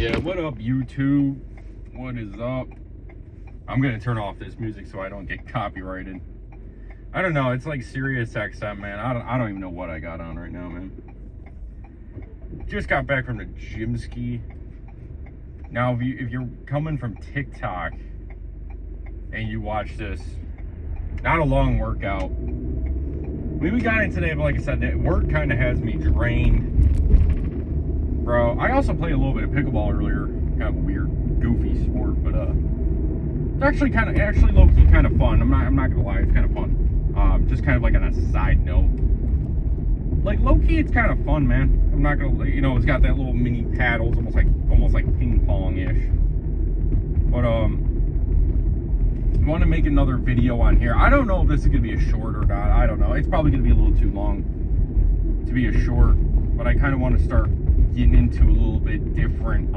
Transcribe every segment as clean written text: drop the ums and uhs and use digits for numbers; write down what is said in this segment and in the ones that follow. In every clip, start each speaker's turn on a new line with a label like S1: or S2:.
S1: Yeah, what up, YouTube? What is up? I'm gonna turn off this music so I don't get copyrighted. I don't know, it's like Sirius XM, man. I don't even know what I got on right now, man. Just got back from the gym ski. Now, if you're coming from TikTok and you watch this, not a long workout. We got in today, but like I said, that work kind of has me drained. Bro, I also played a little bit of pickleball earlier. Kind of a weird, goofy sport, but it's actually low-key kind of fun. I'm not gonna lie, it's kind of fun. Just kind of like on a side note, like low-key, it's kind of fun, man. I'm not gonna, it's got that little mini paddles, almost like ping pong-ish. But I want to make another video on here. I don't know if this is gonna be a short or not. I don't know. It's probably gonna be a little too long to be a short, but I kind of want to start getting into a little bit different,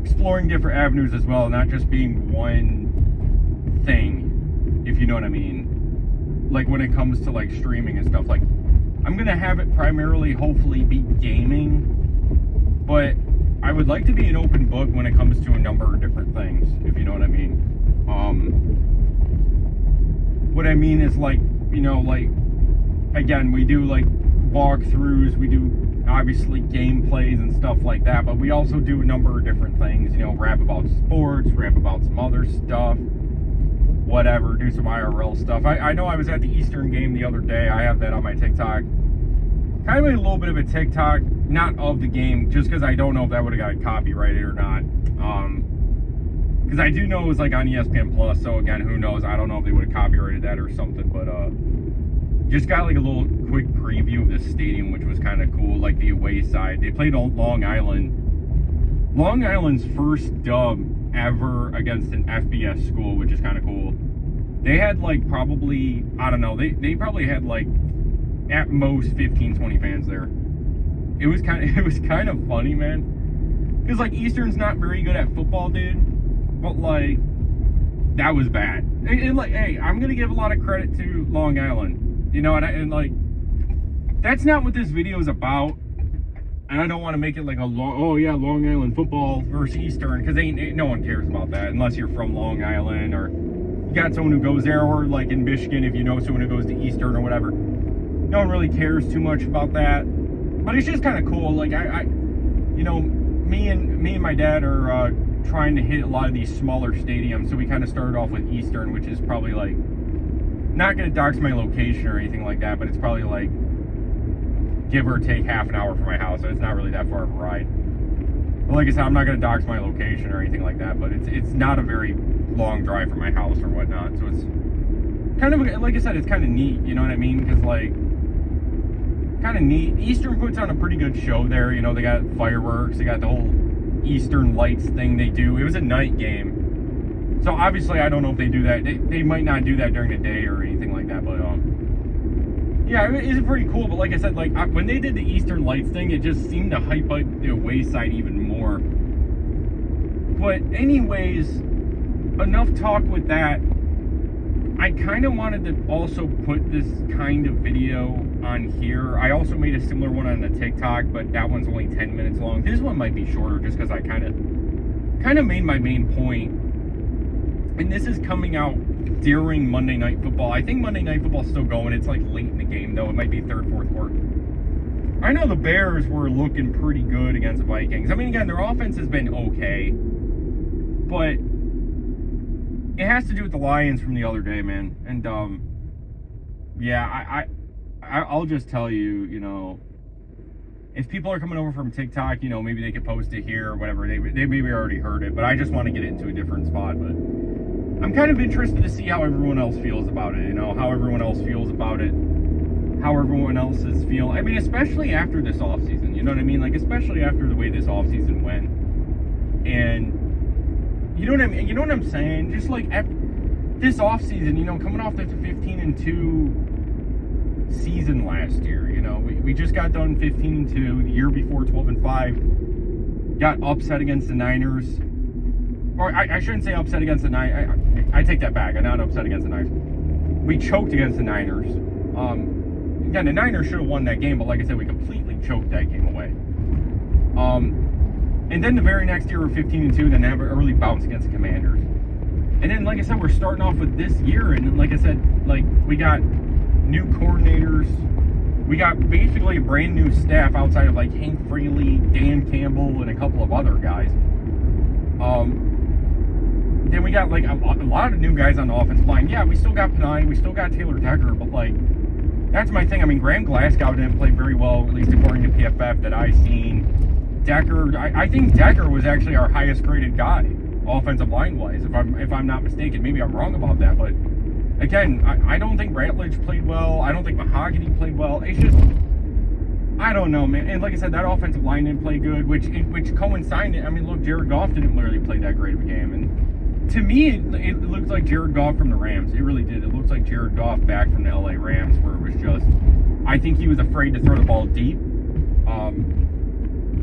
S1: exploring different avenues as well, not just being one thing, if you know what I mean. Like when it comes to like streaming and stuff, like I'm gonna have it primarily hopefully be gaming, but I would like to be an open book when it comes to a number of different things, if you know what I mean. What I mean is like, like again, we do like walkthroughs, we do obviously gameplays and stuff like that, but we also do a number of different things, rap about sports, rap about some other stuff, whatever, do some IRL stuff. I know I was at the Eastern game the other day. I have that on my TikTok. Kind of made a little bit of a TikTok, not of the game, just because I don't know if that would have got copyrighted or not. Because I do know it was like on ESPN Plus, so again, who knows? I don't know if they would have copyrighted that or something, but just got like a little quick preview of the stadium, which was kind of cool, like the away side. They played on Long Island. Long Island's first dub ever against an FBS school, which is kind of cool. They had like probably, I don't know, they probably had like at most 15, 20 fans there. It was kind of funny, man. Because like Eastern's not very good at football, dude. But like, that was bad. And like, hey, I'm going to give a lot of credit to Long Island. And like, that's not what this video is about. And I don't want to make it like a Long Island football versus Eastern, because no one cares about that unless you're from Long Island or you got someone who goes there, or like in Michigan, if you know someone who goes to Eastern or whatever. No one really cares too much about that. But it's just kind of cool. Like me and my dad are trying to hit a lot of these smaller stadiums, so we kind of started off with Eastern, which is probably like, not going to dox my location or anything like that, but it's probably like give or take half an hour from my house, so it's not really that far of a ride. But like I said, I'm not going to dox my location or anything like that, but it's not a very long drive from my house or whatnot, so it's kind of, like I said, it's kind of neat, you know what I mean? Because like, kind of neat. Eastern puts on a pretty good show there, they got fireworks, they got the whole Eastern Lights thing they do. It was a night game. So obviously, I don't know if they do that. They might not do that during the day or anything like that. But yeah, it's pretty cool. But like I said, like when they did the Eastern Lights thing, it just seemed to hype up the away side even more. But anyways, enough talk with that. I kind of wanted to also put this kind of video on here. I also made a similar one on the TikTok, but that one's only 10 minutes long. This one might be shorter just because I kind of made my main point. And this is coming out during Monday Night Football. I think Monday Night Football's still going. It's like late in the game, though. It might be third, fourth quarter. I know the Bears were looking pretty good against the Vikings. I mean, again, their offense has been okay. But it has to do with the Lions from the other day, man. And, yeah, I'll just tell you, if people are coming over from TikTok, maybe they could post it here or whatever. They maybe already heard it, but I just want to get it into a different spot. But I'm kind of interested to see how everyone else feels about it, how everyone else feels about it, how everyone else is feeling. I mean, especially after this offseason, you know what I mean? Like, especially after the way this offseason went. And you know what I mean? You know what I'm saying? Just like after this offseason, coming off the 15-2 season last year, we just got done 15-2. The year before, 12-5. Got upset against the Niners. Or I shouldn't say upset against the Niners. I take that back. I'm not upset against the Niners. We choked against the Niners. Again, the Niners should have won that game, but like I said, we completely choked that game away. And then the very next year we're 15-2, then have an early bounce against the Commanders. And then, like I said, we're starting off with this year, and like I said, like we got new coordinators. We got basically a brand new staff outside of like Hank Fraley, Dan Campbell, and a couple of other guys. Then we got like a lot of new guys on the offensive line. Yeah, we still got Panay, we still got Taylor Decker, but like that's my thing. I mean, Graham Glasgow didn't play very well, at least according to PFF that I seen. Decker, I think Decker was actually our highest graded guy, offensive line wise, if I'm not mistaken. Maybe I'm wrong about that, but again, I don't think Ratledge played well. I don't think Mahogany played well. It's just, I don't know, man. And like I said, that offensive line didn't play good, which coincided. I mean, look, Jared Goff didn't literally play that great of a game, and to me, it looks like Jared Goff from the Rams. It really did. It looks like Jared Goff back from the LA Rams, where it was just, I think he was afraid to throw the ball deep.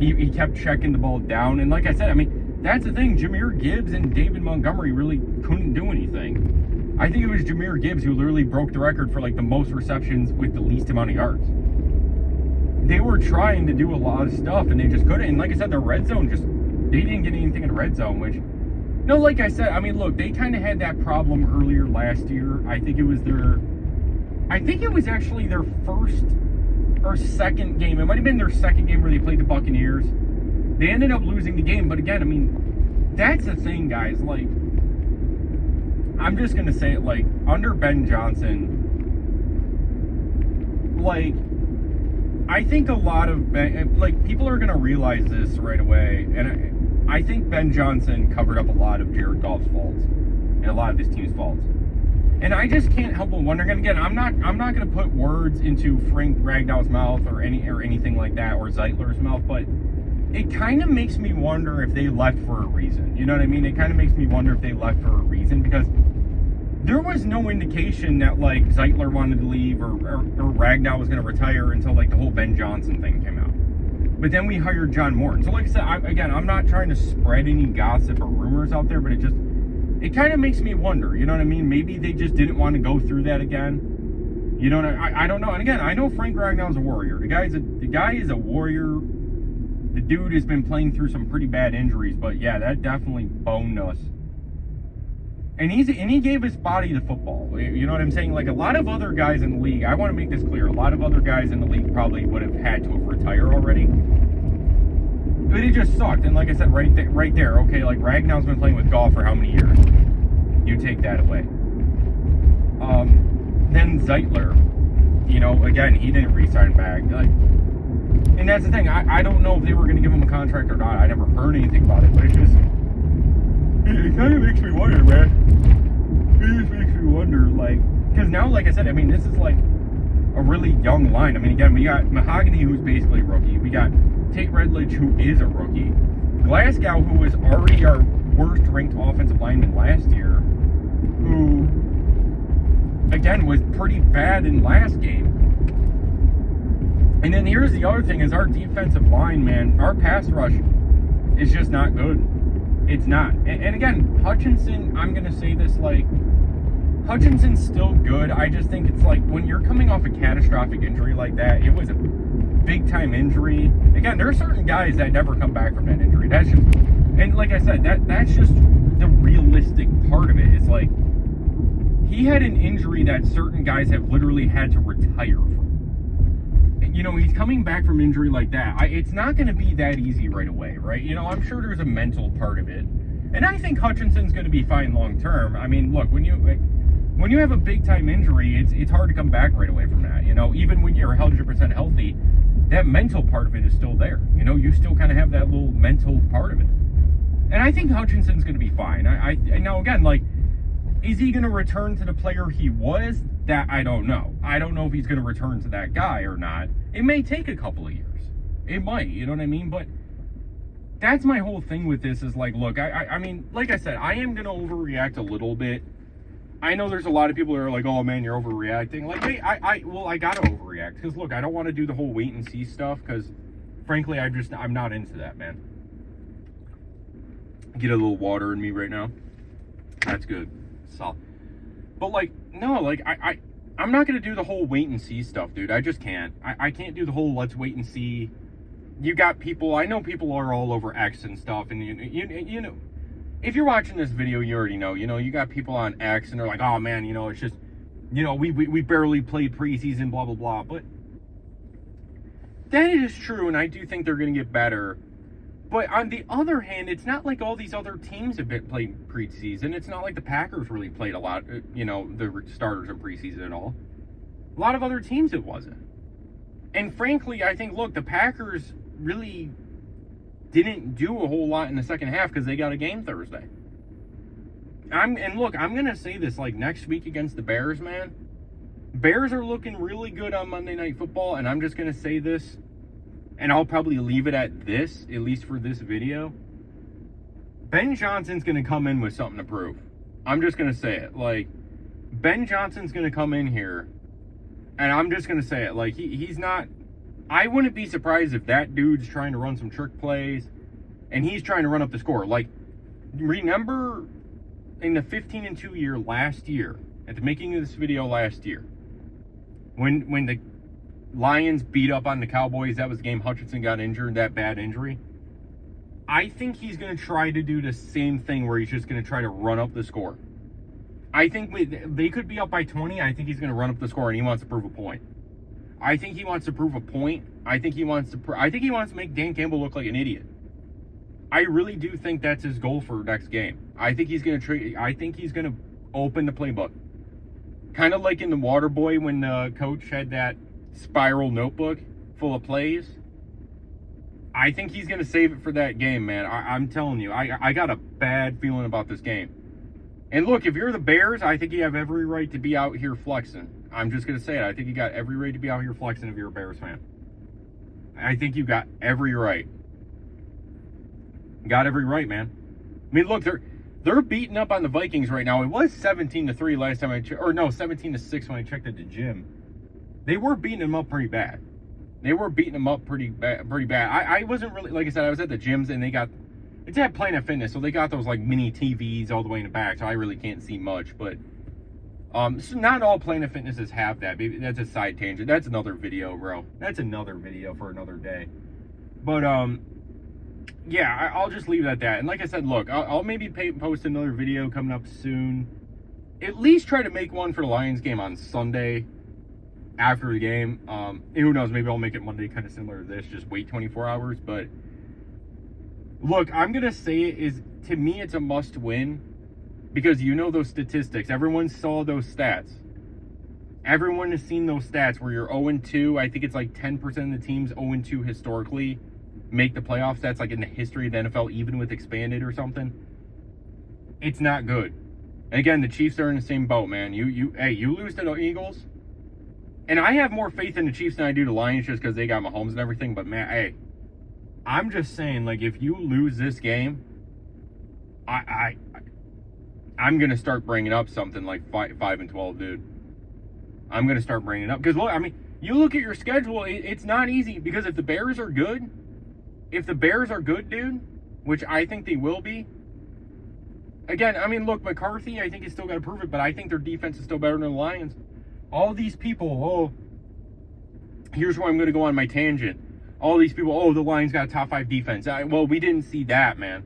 S1: He kept checking the ball down, and like I said, I mean, that's the thing. Jahmyr Gibbs and David Montgomery really couldn't do anything. I think it was Jahmyr Gibbs who literally broke the record for like the most receptions with the least amount of yards. They were trying to do a lot of stuff, and they just couldn't. And like I said, the red zone they didn't get anything in the red zone, which, no, like I said, I mean, look, they kind of had that problem earlier last year. I think it was actually their first or second game. It might have been their second game where they played the Buccaneers. They ended up losing the game, but again, I mean, that's the thing, guys. Like, I'm just gonna say it, like, under Ben Johnson, like, I think a lot of people are gonna realize this right away, and I think Ben Johnson covered up a lot of Jared Goff's faults and a lot of this team's faults. And I just can't help but wonder. And again, I'm not gonna put words into Frank Ragnow's mouth or anything like that, or Zeitler's mouth, but it kind of makes me wonder if they left for a reason. You know what I mean? It kind of makes me wonder if they left for a reason, because there was no indication that like Zeitler wanted to leave or Ragnow was going to retire until like the whole Ben Johnson thing came out. But then we hired John Morton. So like I said, I'm not trying to spread any gossip or rumors out there, but it kind of makes me wonder. You know what I mean? Maybe they just didn't want to go through that again. You know what I don't know. And again, I know Frank Ragnow's a warrior. The guy is a warrior. The dude has been playing through some pretty bad injuries, but yeah, that definitely boned us. And he gave his body to football. You know what I'm saying? Like a lot of other guys in the league, I want to make this clear, a lot of other guys in the league probably would have had to have retired already. But it just sucked. And like I said, right there, okay, like Ragnow's been playing with Goff for how many years? You take that away. Then Zeitler, you know, again, he didn't re-sign back. Like, and that's the thing, I don't know if they were going to give him a contract or not. I never heard anything about it, but it's just, it kind of makes me wonder, man. It just makes me wonder, like, because now, like I said, I mean, this is like a really young line. I mean, again, we got Mahogany, who's basically a rookie. We got Tate Redledge, who is a rookie. Glasgow, who was already our worst ranked offensive lineman last year, who, again, was pretty bad in last game. And then here's the other thing, is our defensive line, man, our pass rush is just not good. It's not. And again, Hutchinson, I'm going to say this, like, Hutchinson's still good. I just think it's like, when you're coming off a catastrophic injury like that, it was a big-time injury. Again, there are certain guys that never come back from that injury. That's just, and like I said, that's just the realistic part of it. It's like, he had an injury that certain guys have literally had to retire from. You know, he's coming back from injury like that. It's not going to be that easy right away, right? You know, I'm sure there's a mental part of it. And I think Hutchinson's going to be fine long term. I mean, look, when you have a big time injury, it's hard to come back right away from that. You know, even when you're 100% healthy, that mental part of it is still there. You know, you still kind of have that little mental part of it. And I think Hutchinson's going to be fine. I now, again, like, is he going to return to the player he was? That I don't know. I don't know if he's going to return to that guy or not. It may take a couple of years. It might, you know what I mean? But that's my whole thing with this is like, look, I mean, like I said, I am going to overreact a little bit. I know there's a lot of people that are like, oh man, you're overreacting. Like, hey, I got to overreact. Because look, I don't want to do the whole wait and see stuff because frankly, I'm not into that, man. Get a little water in me right now. That's good. Solid. But like, no, like I'm not gonna do the whole wait and see stuff, dude. I just can't. I can't do the whole let's wait and see you got people, I know people are all over X and stuff, and you know, if you're watching this video, you already know, you got people on X, and they're like, oh man, it's just, we barely played preseason, blah, blah, blah, but that is true, and I do think they're going to get better. But on the other hand, it's not like all these other teams have played preseason. It's not like the Packers really played a lot, the starters in preseason at all. A lot of other teams it wasn't. And frankly, I think, look, the Packers really didn't do a whole lot in the second half because they got a game Thursday. I'm going to say this, like, next week against the Bears, man. Bears are looking really good on Monday Night Football, and I'm just going to say this, and I'll probably leave it at this, at least for this video. Ben Johnson's going to come in with something to prove. I'm just going to say it. Like, Ben Johnson's going to come in here, and I'm just going to say it. Like, he's not... I wouldn't be surprised if that dude's trying to run some trick plays, and he's trying to run up the score. Like, remember in the 15-2 year last year, at the making of this video last year, when the Lions beat up on the Cowboys, that was the game Hutchinson got injured, that bad injury. I think he's going to try to do the same thing where he's just going to try to run up the score. I think they could be up by 20. I think he's going to run up the score, and he wants to prove a point. I think he wants to prove a point. I think he wants to make Dan Campbell look like an idiot. I really do think that's his goal for next game. I think he's going to open the playbook. Kind of like in The Waterboy when the coach had that spiral notebook full of plays. I think he's going to save it for that game, man. I'm telling you, I got a bad feeling about this game. And look, if you're the Bears, I think you have every right to be out here flexing. I'm just going to say it. I think you got every right to be out here flexing if you're a Bears fan. I think you got every right. Got every right, man. I mean, look, they're beating up on the Vikings right now. It was 17-3 last time I checked, or no, 17-6 when I checked at the gym. They were beating them up pretty bad. Pretty bad. I wasn't really, like I said, I was at the gyms, and it's at Planet Fitness, so they got those like mini TVs all the way in the back, so I really can't see much. But so not all Planet Fitnesses have that. Maybe that's a side tangent. That's another video, bro. That's another video for another day. But yeah, I'll just leave it at that. And like I said, look, I'll maybe post another video coming up soon. At least try to make one for the Lions game on Sunday after the game. Who knows, maybe I'll make it Monday, kind of similar to this, just wait 24 hours. But look, I'm going to say it is, to me, it's a must win because those statistics. Everyone saw those stats. Everyone has seen those stats where you're 0-2. I think it's like 10% of the teams 0-2 historically make the playoffs. That's like in the history of the NFL, even with expanded or something. It's not good. And again, the Chiefs are in the same boat, man. You lose to the Eagles. And I have more faith in the Chiefs than I do the Lions just because they got Mahomes and everything. But man, hey, I'm just saying, like, if you lose this game, I'm gonna start bringing up something like 5-12, dude. I'm gonna start bringing it up because look, I mean, you look at your schedule. It's not easy because if the Bears are good, dude, which I think they will be. Again, I mean, look, McCarthy, I think he's still got to prove it, but I think their defense is still better than the Lions. All these people, here's where I'm going to go on my tangent. All these people, the Lions got a top 5 defense. Well, we didn't see that, man.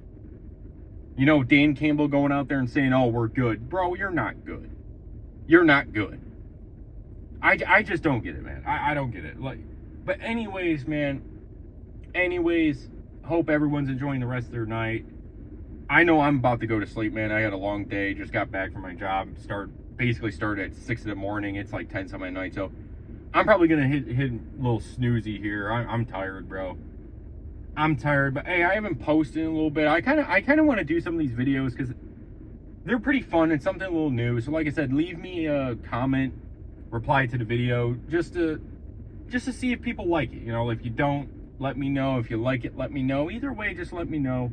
S1: Dan Campbell going out there and saying, we're good. Bro, you're not good. You're not good. I just don't get it, man. I don't get it. But anyways, man. Hope everyone's enjoying the rest of their night. I know I'm about to go to sleep, man. I had a long day. Just got back from my job. Basically started at 6 in the morning. It's like 10 something at night. So I'm probably going to hit a little snoozy here. I'm tired, bro. I'm tired. But hey, I haven't posted in a little bit. I kind of want to do some of these videos because they're pretty fun. It's something a little new. So like I said, leave me a comment, reply to the video, just to see if people like it. If you don't, let me know. If you like it, let me know. Either way, just let me know.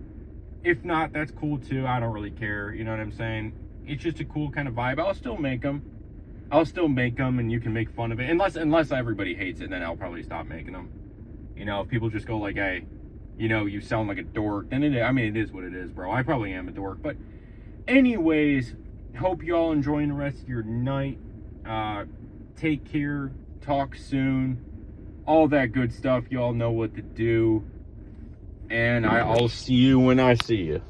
S1: If not, that's cool too. I don't really care. You know what I'm saying? It's just a cool kind of vibe. I'll still make them, and you can make fun of it. Unless everybody hates it, then I'll probably stop making them. If people just go like, hey, you sound like a dork, then it is what it is, bro. I probably am a dork. But anyways, hope you all enjoying the rest of your night. Take care. Talk soon. all that good stuff. You all know what to do. And I'll see you when I see you.